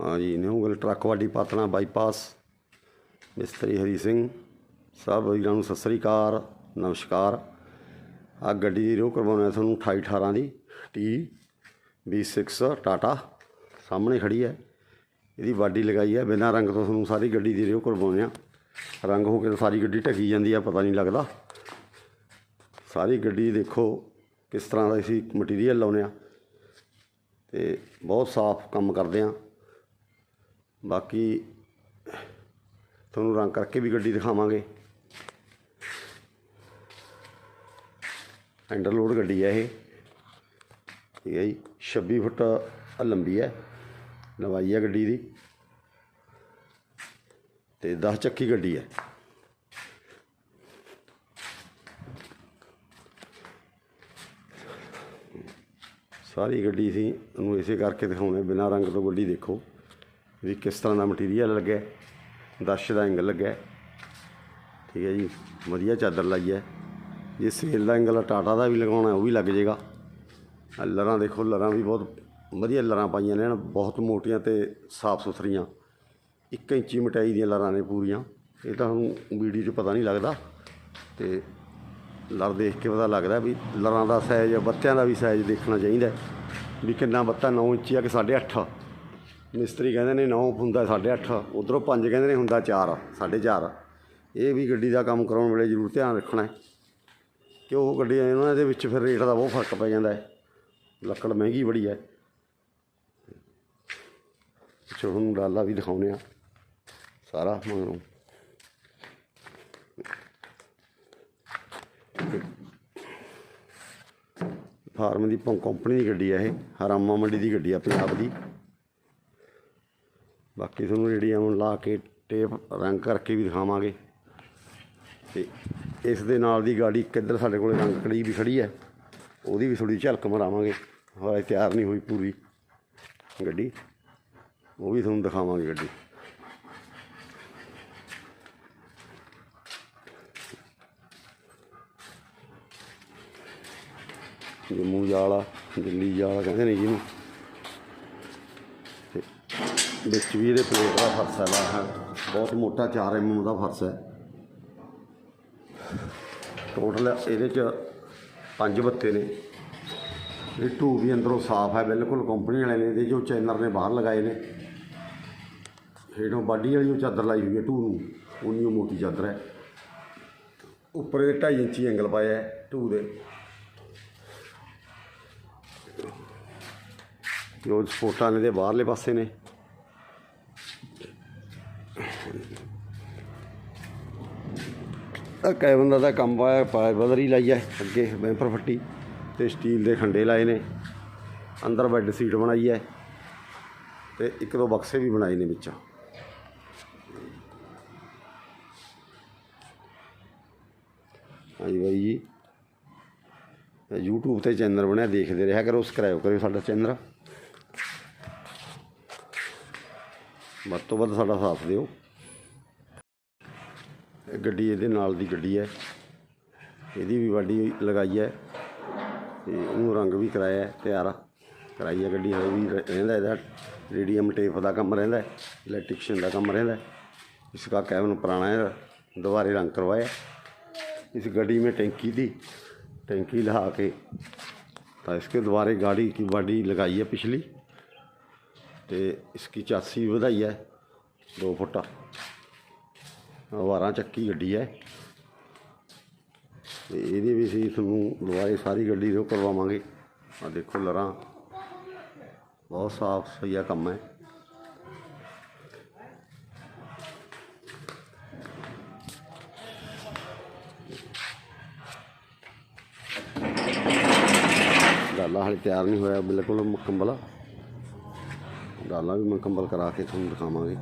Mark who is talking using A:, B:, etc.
A: हाँ जी, new Gill truck वाडी पातना bypass मिस्त्री हरी सिंह सब वीरां नूं सत श्री अकाल नमस्कार। आ गड्डी दी रोह करवाने तुहानूं 2818 की T Bs6 टाटा सामने खड़ी है। इहदी बाडी लगाई है बिना रंग तो तुहानूं सारी गड्डी दी रोह करवाउने आ। रंग हो के तो सारी गड्डी ढकी जाती है, पता नहीं लगता। सारी गड्डी देखो किस तरह का असीं मटीरियल लाउने आ ते बहुत साफ काम करते हैं। बाकी तुहानूं रंग करके भी गड्डी दिखावांगे। हैंडल लोड गड्डी है ये, ठीक है जी। 26 फुट लंबी है, लंबाई है गड्डी दी ते 10 चक्की गड्डी है। सारी गड्डी असीं तुहानूं इसे करके दिखाउने बिना रंग तो। गड्डी देखो भी किस तरह का मटीरियल लग्या, दर्श का एंगल लग्या, ठीक है जी। वधिया चादर लाई है। जे सेल का एंगल टाटा का भी लगवाना वो भी लग जाएगा। लरां देखो, लरां भी बहुत वधिया लरां पाइयां ने, बहुत मोटियां ते साफ सुथरियां। 1 इंची मिटाई दी लरां ने पूरियां। ये तो हम वीडियो च पता नहीं लगता तो लर देख के पता लगता भी लरां का साइज, बत्तियां का भी साइज देखना चाहिए भी कितना बत्ता 9 इंची है कि 8.5। मिस्त्री कहते ने 9 हुंदा 8.5, उधरों 5 कहते ने हुंदा 4 4.5। ये भी गड्डी का काम कराने वेले जरूर ध्यान रखना है कि वो गड्डियां इन्हां दे विच फिर रेट का बहुत फर्क पै जांदा है। लक्कड़ महंगी बड़ी है। तुहानूं डाला भी दिखाउने आ सारा मगरों। फार्म की कंपनी की गड्डी है, ये रामा मंडी की गड्डी है पंजाब की। बाकी तुहानूं रेडियम ला के टेप रंग करके भी दिखावांगे। ते इस दे नाल दी गाड़ी किधर साडे कोल रंग कड़ी भी खड़ी है, ਉਹਦੀ भी थोड़ी झलक मरावांगे। हाले तैयार नहीं हुई पूरी गड्डी, वो भी तुहानूं दिखावांगे गड्डी। जम्मू जाल दिल्ली जाल कहते हैं जिन्होंने। बिच भी ये प्लेट का फर्श है, बहुत मोटा 4 mm का फर्श है। टोटल ये 5 बत्ते ने। ये टू भी अंदरों साफ है बिल्कुल, कंपनी वाले ने जो चैनर ने बाहर लगाए ने। हेठों बाडी वाली चादर लाई हुई है टू नूं, उन्नी मोटी चादर है। उपर ये 2.5 इंची एंगल पाया है टू दे। जो सपोर्टां ने बाहरले पासे ने। कैबिन का कम पाया बदरी लाई है, अगे बैम्पर फट्टी तो स्टील के खंडे लाए ने। अंदर बैड सीट बनाई है तो 1-2 बक्से भी बनाए ने विच। हाँ जी भाई जी, यूट्यूब पर चैनल बनया, देखते रहा करो, सबसक्राइब करो साडा चैनल। वध तो वध साडा साथ दिओ। गड्डी ये नाल दी गड्डी है, यदी भी बाडी लगाई है तो इनू रंग भी कराया है, तैयार कराई है गड्डी। है भी रहिंदा इहदा रेडियम टेप का काम रहिंदा है, इलैक्ट्रीशियन का काम रहिंदा है। इसका कैबिन पुराना है, दोबारे रंग करवाया। इस गड्डी में टैंकी लहा के तो इसके दोबारे गाड़ी की बाडी लगाई है पिछली। तो इसकी चासी वधाई है 2 फुट। 12 चक्की गड्डी है। तो ये भी असीं तुहानूं दोबारे सारी गड्डी जो करवावांगे। आ देखो लरां बहुत साफ सफाई काम है। डाला हाले तैयार नहीं होया बिल्कुल मुकम्मल। डाला भी मुकम्मल करा के तुहानूं दिखावांगे।